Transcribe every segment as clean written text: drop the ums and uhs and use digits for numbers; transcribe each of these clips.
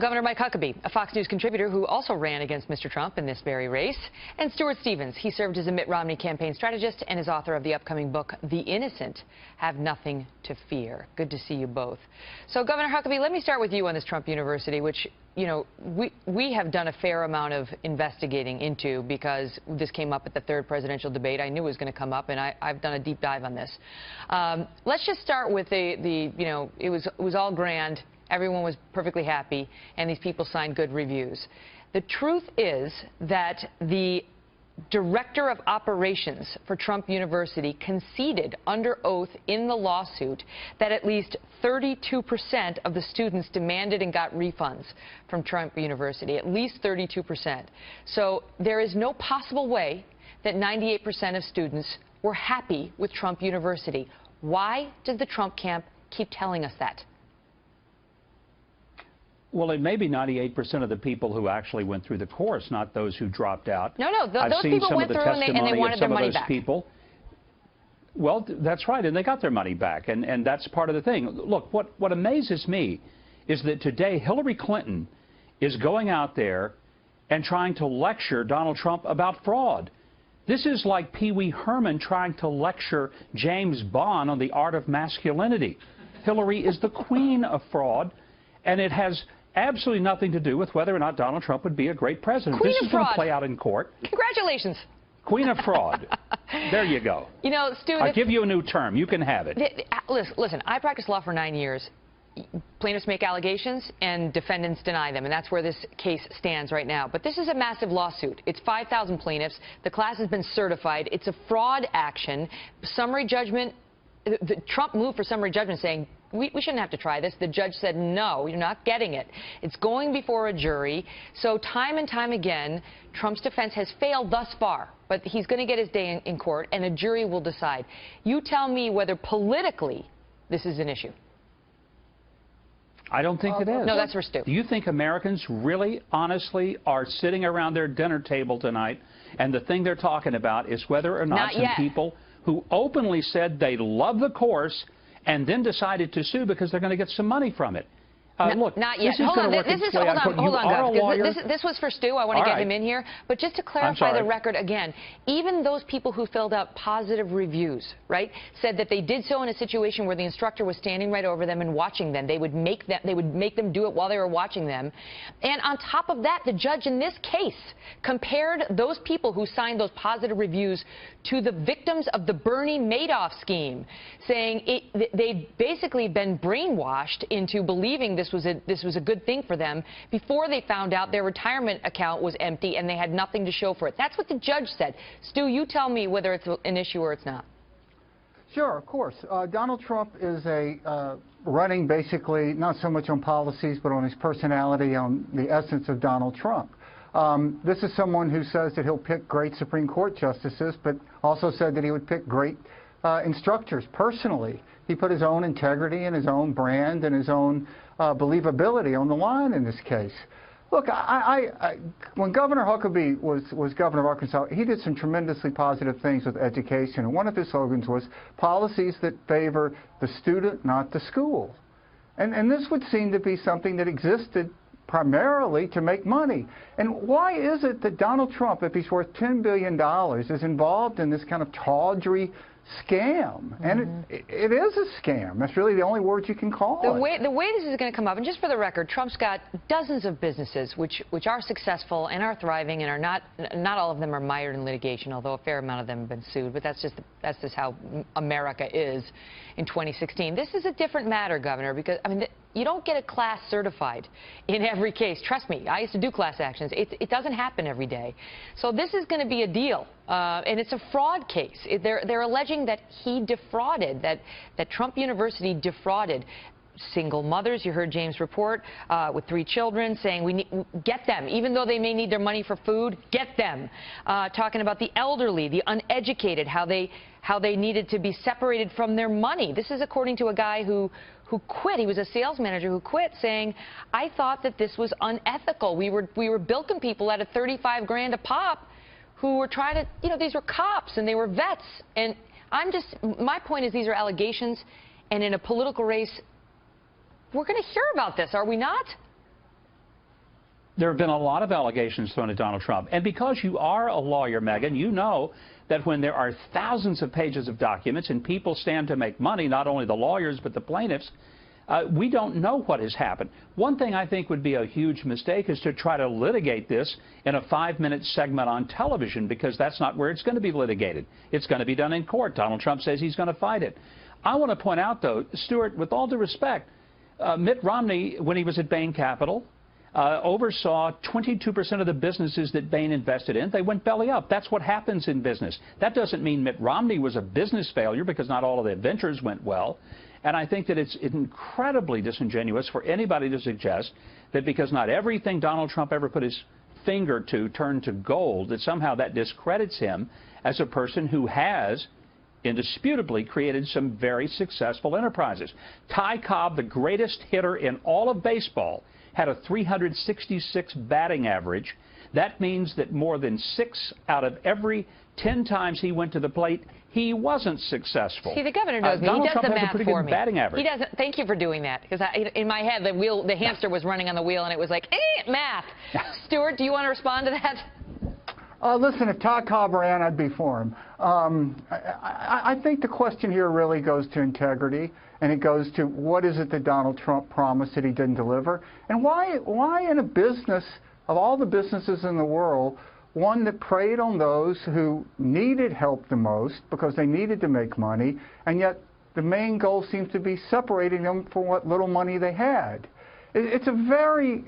Governor Mike Huckabee, a Fox News contributor who also ran against Mr. Trump in this very race, and Stuart Stevens. He served as a Mitt Romney campaign strategist and is author of the upcoming book, The Innocent Have Nothing to Fear. Good to see you both. So, Governor Huckabee, let me start with you on this Trump University, which, you know, we have done a fair amount of investigating into because this came up at the third presidential debate. I knew it was going to come up, and I've done a deep dive on this. Let's just start with you know, it was all grand. Everyone was perfectly happy, and these people signed good reviews. The truth is that the director of operations for Trump University conceded under oath in the lawsuit that at least 32% of the students demanded and got refunds from Trump University, at least 32%. So there is no possible way that 98% of students were happy with Trump University. Why does the Trump camp keep telling us that? Well, it may be 98% of the people who actually went through the course, not those who dropped out. No, those people went through and they wanted their money back. Well, that's right, and they got their money back, and that's part of the thing. Look, what amazes me is that today Hillary Clinton is going out there and trying to lecture Donald Trump about fraud. This is like Pee Wee Herman trying to lecture James Bond on the art of masculinity. Hillary is the queen of fraud, and it has absolutely nothing to do with whether or not Donald Trump would be a great president. Queen this of is going fraud. to play out in court. Congratulations. Queen of fraud. There you go. You know, Stu, I'll give you a new term. You can have it. Listen, I practiced law for 9 years. Plaintiffs make allegations and defendants deny them, and that's where this case stands right now. But this is a massive lawsuit. It's 5,000 plaintiffs. The class has been certified. It's a fraud action. Summary judgment. Trump moved for summary judgment saying, we shouldn't have to try this. The judge said, no, you're not getting it. It's going before a jury. So time and time again, Trump's defense has failed thus far. But he's going to get his day in court, and a jury will decide. You tell me whether politically this is an issue. I don't think it is. No, that's for Stu. Do you think Americans really, honestly, are sitting around their dinner table tonight, and the thing they're talking about is whether or not some people who openly said they love the course and then decided to sue because they're going to get some money from it? Look, not yet. This is hold on, hold on, guys. This was for Stu. I want to get him in here. But just to clarify the record again, even those people who filled out positive reviews, right, said that they did so in a situation where the instructor was standing right over them and watching them. They would make them do it while they were watching them. And on top of that, the judge in this case compared those people who signed those positive reviews to the victims of the Bernie Madoff scheme, saying they'd basically been brainwashed into believing this was a good thing for them before they found out their retirement account was empty and they had nothing to show for it. That's what the judge said. Stu, you tell me whether it's an issue or it's not. Sure, of course. Donald Trump is running basically not so much on policies but on his personality, on the essence of Donald Trump. This is someone who says that he'll pick great Supreme Court justices, but also said that he would pick great instructors personally. He put his own integrity and his own brand and his own believability on the line in this case. Look, when Governor Huckabee was governor of Arkansas, he did some tremendously positive things with education. And one of his slogans was policies that favor the student, not the school. And this would seem to be something that existed primarily to make money. And why is it that Donald Trump, if he's worth $10 billion, is involved in this kind of tawdry scam? And it is a scam. That's really the only word you can call it. The way this is going to come up, and just for the record, Trump's got dozens of businesses which are successful and are thriving and are not all of them are mired in litigation, although a fair amount of them have been sued. But that's just how America is in 2016. This is a different matter, Governor, because I mean you don't get a class certified in every case. Trust me, I used to do class actions. It doesn't happen every day. So this is going to be a deal, and it's a fraud case. They're alleging that he defrauded, that Trump University defrauded single mothers. You heard James' report with 3 children saying get them, even though they may need their money for food, get them. Talking about the elderly, the uneducated, how they needed to be separated from their money. This is according to a guy who quit. He was a sales manager who quit, saying, I thought that this was unethical. We were bilking people at $35 grand a pop who were trying to, you know, these were cops and they were vets. And my point is these are allegations, and in a political race, we're going to hear about this, are we not? there have been a lot of allegations thrown at Donald Trump. And because you are a lawyer, Megyn, you know that when there are thousands of pages of documents and people stand to make money, not only the lawyers but the plaintiffs, we don't know what has happened. One thing I think would be a huge mistake is to try to litigate this in a 5-minute segment on television, because that's not where it's going to be litigated. It's going to be done in court. Donald Trump says he's going to fight it. I want to point out, though, Stuart, with all due respect, Mitt Romney, when he was at Bain Capital, oversaw 22% of the businesses that Bain invested in. They went belly up. That's what happens in business. That doesn't mean Mitt Romney was a business failure, because not all of the ventures went well. And I think that it's incredibly disingenuous for anybody to suggest that because not everything Donald Trump ever put his finger to turned to gold, that somehow that discredits him as a person who has indisputably created some very successful enterprises. Ty Cobb, the greatest hitter in all of baseball, had a 366 batting average. That means that more than 6 out of every 10 times he went to the plate, he wasn't successful. See, the governor knows me. Donald He does Trump the has math a pretty for good me. batting average. He doesn't. Thank you for doing that, because in my head the hamster was running on the wheel and it was like, math. Stuart, do you want to respond to that? Listen, if Todd Cobb ran, I'd be for him. I think the question here really goes to integrity, and it goes to what is it that Donald Trump promised that he didn't deliver, and why in a business, of all the businesses in the world, one that preyed on those who needed help the most because they needed to make money, and yet the main goal seems to be separating them from what little money they had. It's a very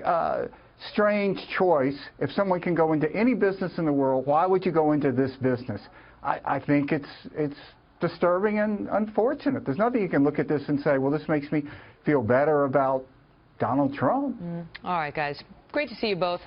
strange choice. If someone can go into any business in the world, why would you go into this business? I think it's disturbing and unfortunate. There's nothing you can look at this and say, well, this makes me feel better about Donald Trump. All right, guys. Great to see you both.